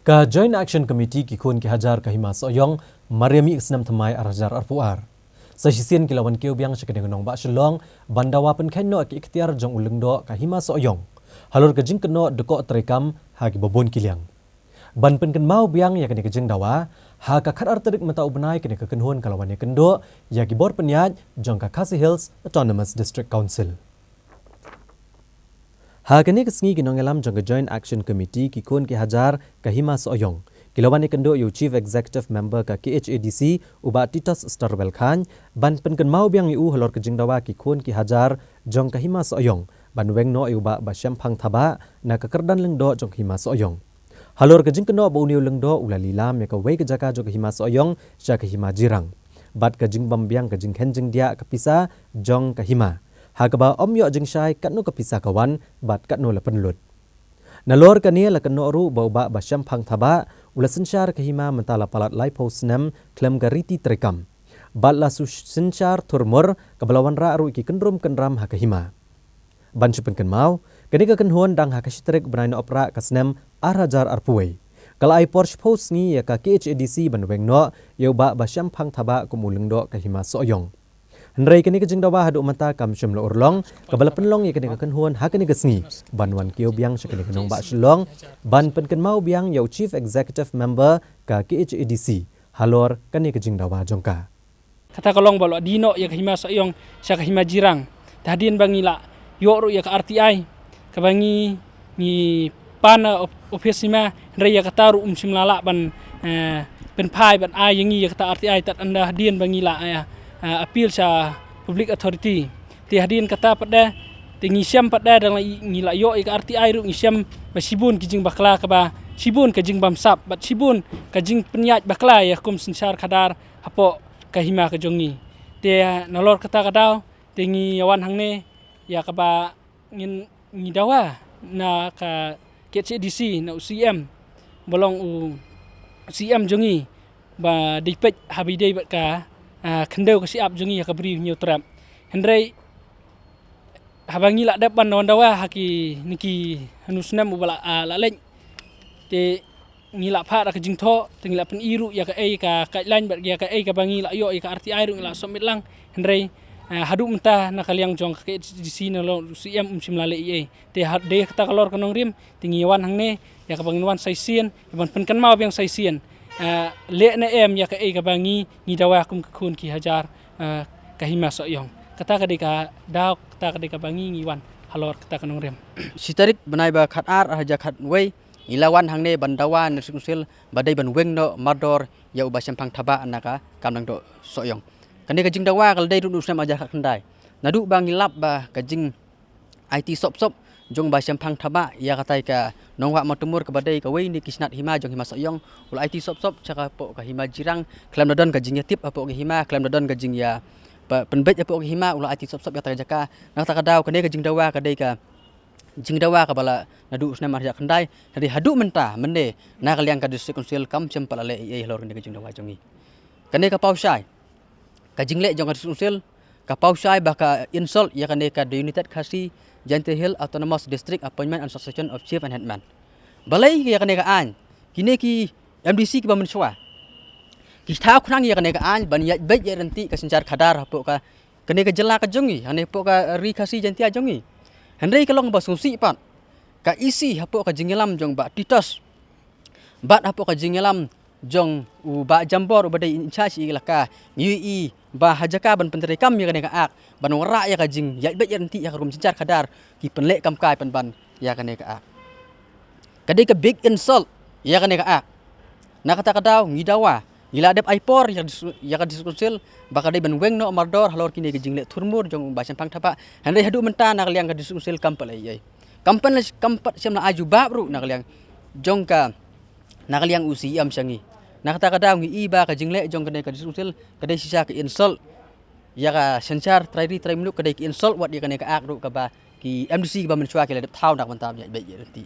Ka Joint Action Committee ki khun ki hajar ka hima soyong Mariami isnam thamai arjar arpuar. Sa sisian kilawan keu biang sekadeng nong ba shlong bandawa pen khenno ki ikhtiar jong ulungdo ka hima soyong. Halor ka jing keno deko trekam ha ki bobon kiliang. Ban pen ken mau biang ya kene kejeng dawa ha ka khat arterik mata ubnai kene ka kenhun kalawan ya kendo ya ki bor penyat jong ka Khasi Hills Autonomous District Council. Ha kene kesngi kinongelam jong Joint Action Committee ki kun ki hajar ka hima soyong. Kilawan kendo yu Chief Executive Member ka KHADC uba Titus Starbel Khan ban pen ken mau biang yu halor kejeng dawa ki kun ki hajar jong ka hima soyong. Ban weng no uba ba syam phang thaba na ka kerdan lengdo jong hima soyong. Halor kejeng kendo ba uniu lengdo ulali lam ya ka wei ka jaka jong hima soyong sya ka hima jirang. Bat kejeng bambiang kejeng khenjeng dia ka pisa jong ka hima. Hagaba omyo jeng syai katno kapisa kawan bat katno la penlut. Nalor kania la kano ru bauba basyam phang thaba ula sensyar kahima mentala palat lai posnem klem gariti trekam. Bat la sensyar turmur kabalawan ra ru iki kendrum kendram hakahima. Ban chupen kenmau kani ka kenhuan dang hakashitrik benaina opera kasnem arajar arpuai. Kala ai Porsche post ni ya ka KHADC ban wengno yau ba basyam phang thaba kumulengdo kahima soyong. Henry kini kejeng dawa hadu mata kam syum lo urlong kabala penlong ya kini kenhuan ha kini kesngi banwan kio biang sekali kenong ba shlong ban pen ken mau biang yau Chief Executive Member ka KHADC halor kini kejeng dawa jongka kata kolong balo dino ya kahima soyong sya kahima jirang tadien bangila yoru ya ka RTI kabangi ni pana ofisima Henry ya kataru simlala ban pen pai ban ai yangi ya kata RTI tat anda dien bangila ya appeal sa public authority ti hadin kata pada tingi syam pada dalam ngila yo ik RTI ru ngisyam basibun kijing bakla ka ba sibun kajing bamsap bat sibun kajing penyat bakla ya kum sensar kadar hapo kahima ka jongi te nalor kata kadau tingi yawan hangne ya ka ba ngin ngidawa na ka KCDC na UCM bolong u CM jongi ba dipet habide bat ka kendau kasi ap jungi ka beri nyu trap Henry habangi la dapat nawandawa haki niki hanusnam ubala la leng te ngila pha ka jingtho te ngila pen iru ya ka lain bar ya ka ka bangi la yo ka RTI ru ngila somit lang Henry hadu mentah na kaliang jong ka di sini lo CM simlale te de kata kalor kanong rim tingiwan hangne ya ka banginwan saisien ban pen kan mau biang saisien le na em ya ka bangi ni dawa kum kun ki hajar kahima soyong kata ka daw kata ka bangi ngiwan halor kata kanong rem sitarik banai ba khat ar haja khat wei ilawan hangne bandawan nusil badai ban weng no mador ya uba sempang thaba anaka kamlang do soyong kani ka jing dawa kal dai ru usna aja khat khandai nadu bangi lap ba ka jing IT sop jong ba sempang thaba ya katai ka nongwa matumur ka badai ka wei ni kisnat hima jong hima soyong ul IT sop chaka po ka hima jirang klam dodon ka jing tip apo ka hima klam dodon ka jing ya penbet apo ka hima ul IT sop ya jaka nak ta daw kane ka jing dawa ka dai ka jing dawa ka bala nadu usna marja khandai hadi hadu mentah mende na kaliang ka district council kam cempalale ai lor ka jing dawa jongi kane ka pausai ka jingle jong ka district council ka pausai ba ka insult ya kane ka United Khasi Hill Autonomous District Appointment and Succession of Chief and Headman. Balai ya kane ka an kini ki MDC ki bamenswa ki tha khurang ya kane ka an ban ya bet ya renti ka sencar khadar hapo ka kane ka jela ka jongi ane po ka ri khasi jantia jongi Henry kalong ba susi pat ka isi hapo ka jingelam jong ba Titus bat hapo ka jingelam jong u ba jambor u badai in charge ilaka UI ba hajaka ban penteri kam ya kane ka ak ban wara ya ka jing ya bet ya renti ya rum sencar khadar ki penlek kam kai ban ya kane ka ak kadai ka big insult ya kane ka ak na kata kadaw ngidawa ngila dep aipor ya ka diskusil bakadai ban weng no mardor halor kini ka jingle turmur jong ba sempang thapa Henry hadu menta na kaliang ka diskusil kampal ai kampat semna aju babru na kaliang jong ka na kaliang usi am syangi na kata kadaw ngi iba ka jingle jong kadai ka diskusil kadai sisa ka insult ya ka sencar trai minute kadai ki insult wat ya kane ka ak ru ka ba ki MDC ki ba menswa ki la dep thau nak mantam ya bet ya renti